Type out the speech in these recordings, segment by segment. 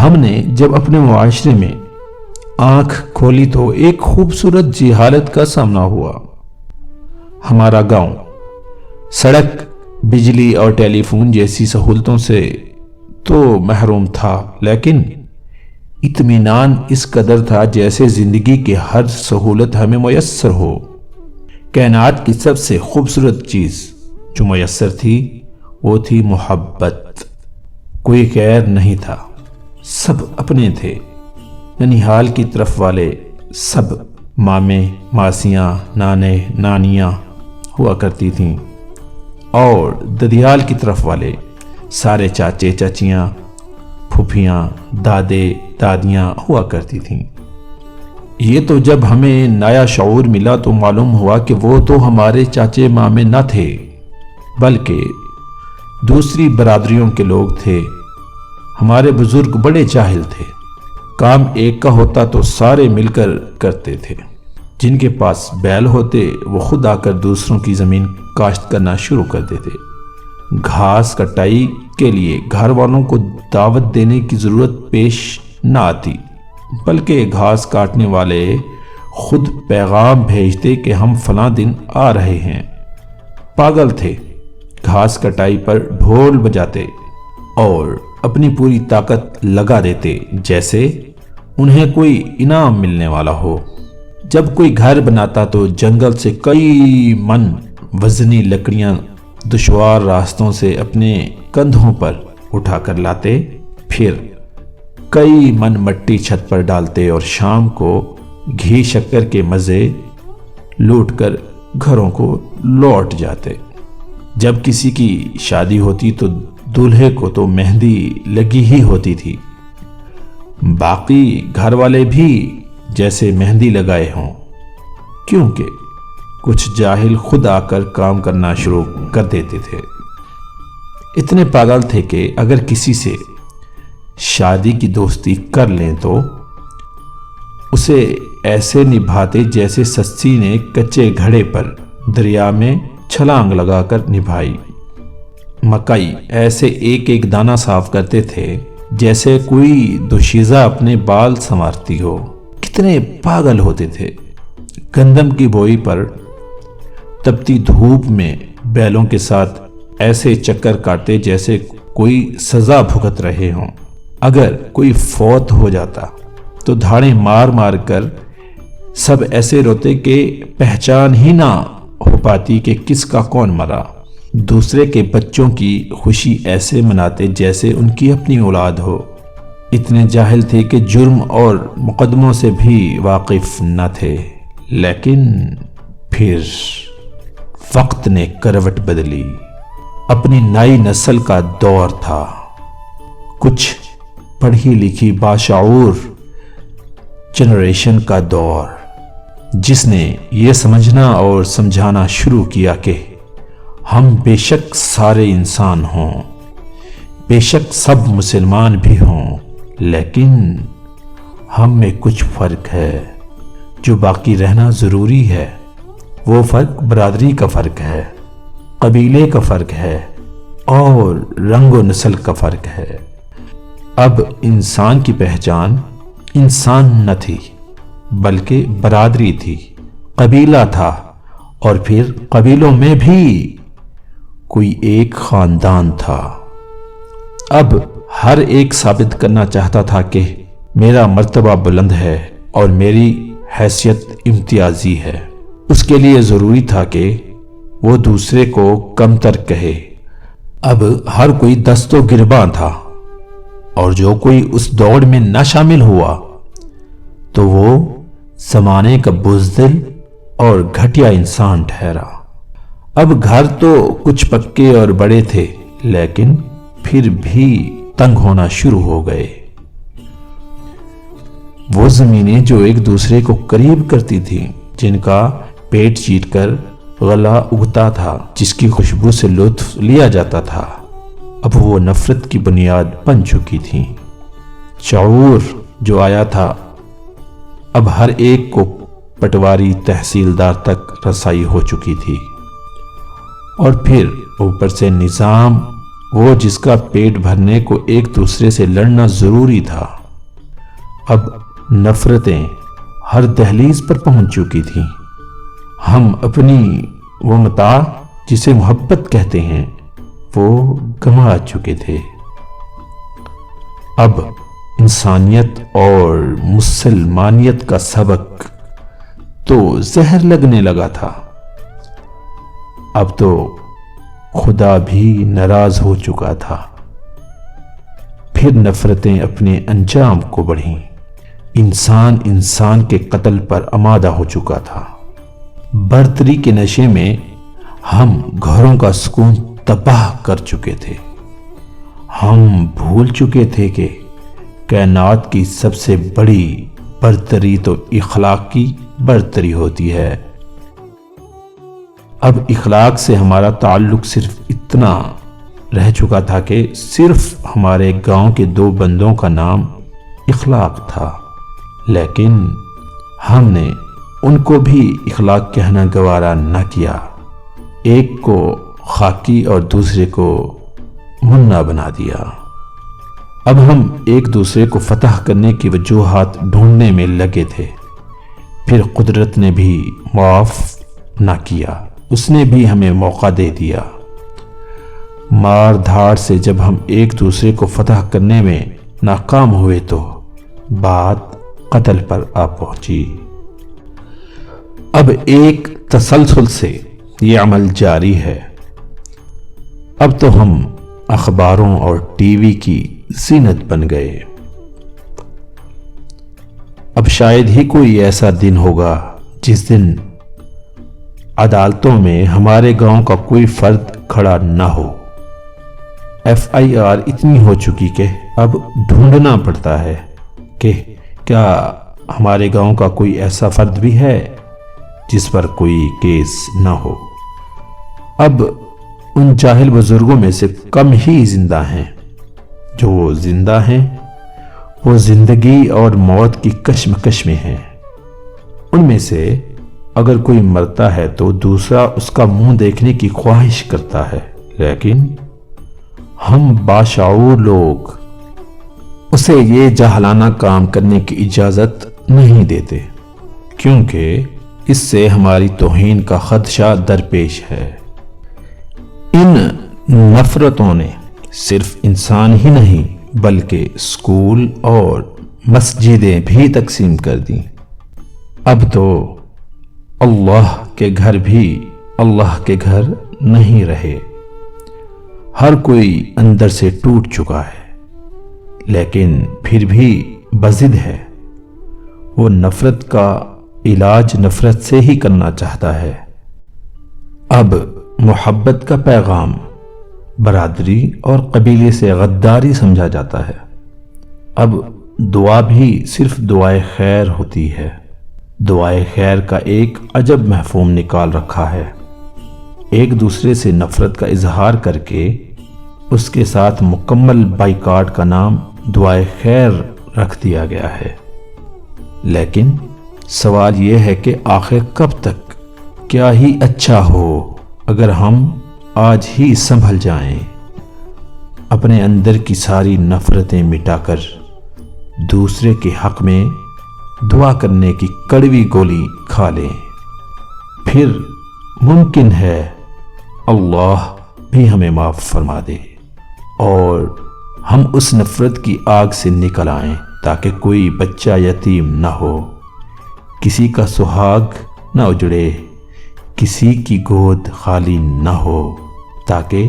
ہم نے جب اپنے معاشرے میں آنکھ کھولی تو ایک خوبصورت جہالت کا سامنا ہوا۔ ہمارا گاؤں سڑک، بجلی اور ٹیلی فون جیسی سہولتوں سے تو محروم تھا، لیکن اطمینان اس قدر تھا جیسے زندگی کی ہر سہولت ہمیں میسر ہو۔ کائنات کی سب سے خوبصورت چیز جو میسر تھی وہ تھی محبت۔ کوئی غیر نہیں تھا، سب اپنے تھے۔ ننیحال کی طرف والے سب مامے، ماسیاں، نانے، نانیاں ہوا کرتی تھیں، اور ددیال کی طرف والے سارے چاچے، چاچیاں، پھوپھیاں، دادے، دادیاں ہوا کرتی تھیں۔ یہ تو جب ہمیں نیا شعور ملا تو معلوم ہوا کہ وہ تو ہمارے چاچے مامے نہ تھے، بلکہ دوسری برادریوں کے لوگ تھے۔ ہمارے بزرگ بڑے جاہل تھے، کام ایک کا ہوتا تو سارے مل کر کرتے تھے۔ جن کے پاس بیل ہوتے وہ خود آ کر دوسروں کی زمین کاشت کرنا شروع کر دیتے۔ گھاس کٹائی کے لیے گھر والوں کو دعوت دینے کی ضرورت پیش نہ آتی، بلکہ گھاس کاٹنے والے خود پیغام بھیجتے کہ ہم فلاں دن آ رہے ہیں۔ پاگل تھے، گھاس کٹائی پر ڈھول بجاتے اور اپنی پوری طاقت لگا دیتے جیسے انہیں کوئی انعام ملنے والا ہو۔ جب کوئی گھر بناتا تو جنگل سے کئی من وزنی لکڑیاں دشوار راستوں سے اپنے کندھوں پر اٹھا کر لاتے، پھر کئی من مٹی چھت پر ڈالتے اور شام کو گھی شکر کے مزے لوٹ کر گھروں کو لوٹ جاتے۔ جب کسی کی شادی ہوتی تو دولہے کو تو مہندی لگی ہی ہوتی تھی، باقی گھر والے بھی جیسے مہندی لگائے ہوں، کیونکہ کچھ جاہل خود آ کر کام کرنا شروع کر دیتے تھے۔ اتنے پاگل تھے کہ اگر کسی سے شادی کی دوستی کر لیں تو اسے ایسے نبھاتے جیسے سسی نے کچے گھڑے پر دریا میں چھلانگ لگا کر نبھائی۔ مکئی ایسے ایک ایک دانہ صاف کرتے تھے جیسے کوئی دوشیزہ اپنے بال سنوارتی ہو۔ کتنے پاگل ہوتے تھے۔ گندم کی بوئی پر تپتی دھوپ میں بیلوں کے ساتھ ایسے چکر کاٹتے جیسے کوئی سزا بھگت رہے ہوں۔ اگر کوئی فوت ہو جاتا تو دھاڑیں مار مار کر سب ایسے روتے کہ پہچان ہی نہ ہو پاتی کہ کس کا کون مرا۔ دوسرے کے بچوں کی خوشی ایسے مناتے جیسے ان کی اپنی اولاد ہو۔ اتنے جاہل تھے کہ جرم اور مقدموں سے بھی واقف نہ تھے، لیکن پھر وقت نے کروٹ بدلی۔ اپنی نئی نسل کا دور تھا، کچھ پڑھی لکھی باشعور جنریشن کا دور، جس نے یہ سمجھنا اور سمجھانا شروع کیا کہ ہم بے شک سارے انسان ہوں، بے شک سب مسلمان بھی ہوں، لیکن ہم میں کچھ فرق ہے جو باقی رہنا ضروری ہے۔ وہ فرق برادری کا فرق ہے، قبیلے کا فرق ہے اور رنگ و نسل کا فرق ہے۔ اب انسان کی پہچان انسان نہ تھی بلکہ برادری تھی، قبیلہ تھا، اور پھر قبیلوں میں بھی کوئی ایک خاندان تھا۔ اب ہر ایک ثابت کرنا چاہتا تھا کہ میرا مرتبہ بلند ہے اور میری حیثیت امتیازی ہے۔ اس کے لیے ضروری تھا کہ وہ دوسرے کو کمتر کہے۔ اب ہر کوئی دست و گرباں تھا، اور جو کوئی اس دوڑ میں نہ شامل ہوا تو وہ زمانے کا بزدل اور گھٹیا انسان ٹھہرا۔ اب گھر تو کچھ پکے اور بڑے تھے، لیکن پھر بھی تنگ ہونا شروع ہو گئے۔ وہ زمینیں جو ایک دوسرے کو قریب کرتی تھیں، جن کا پیٹ چیٹ کر غلہ اگتا تھا، جس کی خوشبو سے لطف لیا جاتا تھا، اب وہ نفرت کی بنیاد بن چکی تھیں۔ شعور جو آیا تھا، اب ہر ایک کو پٹواری تحصیلدار تک رسائی ہو چکی تھی، اور پھر اوپر سے نظام وہ جس کا پیٹ بھرنے کو ایک دوسرے سے لڑنا ضروری تھا، اب نفرتیں ہر دہلیز پر پہنچ چکی تھیں۔ ہم اپنی وہ متاع جسے محبت کہتے ہیں وہ گنوا چکے تھے۔ اب انسانیت اور مسلمانیت کا سبق تو زہر لگنے لگا تھا، اب تو خدا بھی ناراض ہو چکا تھا۔ پھر نفرتیں اپنے انجام کو بڑھیں، انسان کے قتل پر آمادہ ہو چکا تھا۔ برتری کے نشے میں ہم گھروں کا سکون تباہ کر چکے تھے۔ ہم بھول چکے تھے کہ کائنات کی سب سے بڑی برتری تو اخلاق کی برتری ہوتی ہے۔ اب اخلاق سے ہمارا تعلق صرف اتنا رہ چکا تھا کہ صرف ہمارے گاؤں کے 2 بندوں کا نام اخلاق تھا، لیکن ہم نے ان کو بھی اخلاق کہنا گوارا نہ کیا۔ ایک کو خاکی اور دوسرے کو منا بنا دیا۔ اب ہم ایک دوسرے کو فتح کرنے کی وجوہات ڈھونڈنے میں لگے تھے۔ پھر قدرت نے بھی معاف نہ کیا، اس نے بھی ہمیں موقع دے دیا۔ مار دھاڑ سے جب ہم ایک دوسرے کو فتح کرنے میں ناکام ہوئے تو بات قتل پر آ پہنچی۔ اب ایک تسلسل سے یہ عمل جاری ہے۔ اب تو ہم اخباروں اور ٹی وی کی زینت بن گئے۔ اب شاید ہی کوئی ایسا دن ہوگا جس دن عدالتوں میں ہمارے گاؤں کا کوئی فرد کھڑا نہ ہو۔ FIR اتنی ہو چکی کہ اب ڈھونڈنا پڑتا ہے کہ کیا ہمارے گاؤں کا کوئی ایسا فرد بھی ہے جس پر کوئی کیس نہ ہو۔ اب ان جاہل بزرگوں میں سے کم ہی زندہ ہیں، جو زندہ ہیں وہ زندگی اور موت کی کشمکش میں ہیں۔ ان میں سے اگر کوئی مرتا ہے تو دوسرا اس کا منہ دیکھنے کی خواہش کرتا ہے، لیکن ہم باشعور لوگ اسے یہ جاہلانہ کام کرنے کی اجازت نہیں دیتے، کیونکہ اس سے ہماری توہین کا خدشہ درپیش ہے۔ ان نفرتوں نے صرف انسان ہی نہیں بلکہ اسکول اور مسجدیں بھی تقسیم کر دیں۔ اب تو اللہ کے گھر بھی اللہ کے گھر نہیں رہے، ہر کوئی اندر سے ٹوٹ چکا ہے، لیکن پھر بھی بضد ہے۔ وہ نفرت کا علاج نفرت سے ہی کرنا چاہتا ہے۔ اب محبت کا پیغام برادری اور قبیلے سے غداری سمجھا جاتا ہے۔ اب دعا بھی صرف دعائے خیر ہوتی ہے۔ دعائے خیر کا ایک عجب مفہوم نکال رکھا ہے۔ ایک دوسرے سے نفرت کا اظہار کر کے اس کے ساتھ مکمل بائیکاٹ کا نام دعائے خیر رکھ دیا گیا ہے۔ لیکن سوال یہ ہے کہ آخر کب تک؟ کیا ہی اچھا ہو اگر ہم آج ہی سنبھل جائیں، اپنے اندر کی ساری نفرتیں مٹا کر دوسرے کے حق میں دعا کرنے کی کڑوی گولی کھا لیں، پھر ممکن ہے اللہ بھی ہمیں معاف فرما دے اور ہم اس نفرت کی آگ سے نکل آئیں، تاکہ کوئی بچہ یتیم نہ ہو، کسی کا سہاگ نہ اجڑے، کسی کی گود خالی نہ ہو، تاکہ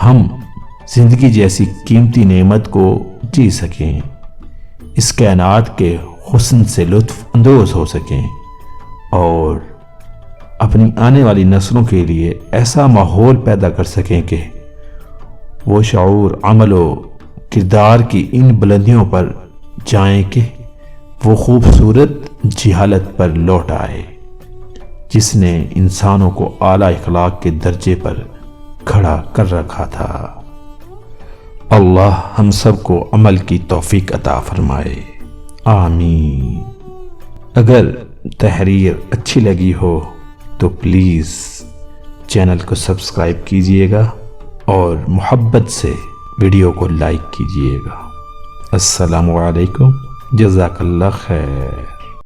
ہم زندگی جیسی قیمتی نعمت کو جی سکیں، اس کائنات کے حسن سے لطف اندوز ہو سکیں اور اپنی آنے والی نسلوں کے لیے ایسا ماحول پیدا کر سکیں کہ وہ شعور، عمل و کردار کی ان بلندیوں پر جائیں کہ وہ خوبصورت جہالت پر لوٹ آئے جس نے انسانوں کو اعلیٰ اخلاق کے درجے پر کھڑا کر رکھا تھا۔ اللہ ہم سب کو عمل کی توفیق عطا فرمائے، آمین۔ اگر تحریر اچھی لگی ہو تو پلیز چینل کو سبسکرائب کیجیے گا اور محبت سے ویڈیو کو لائک کیجئے گا۔ السلام علیکم، جزاک اللہ خیر۔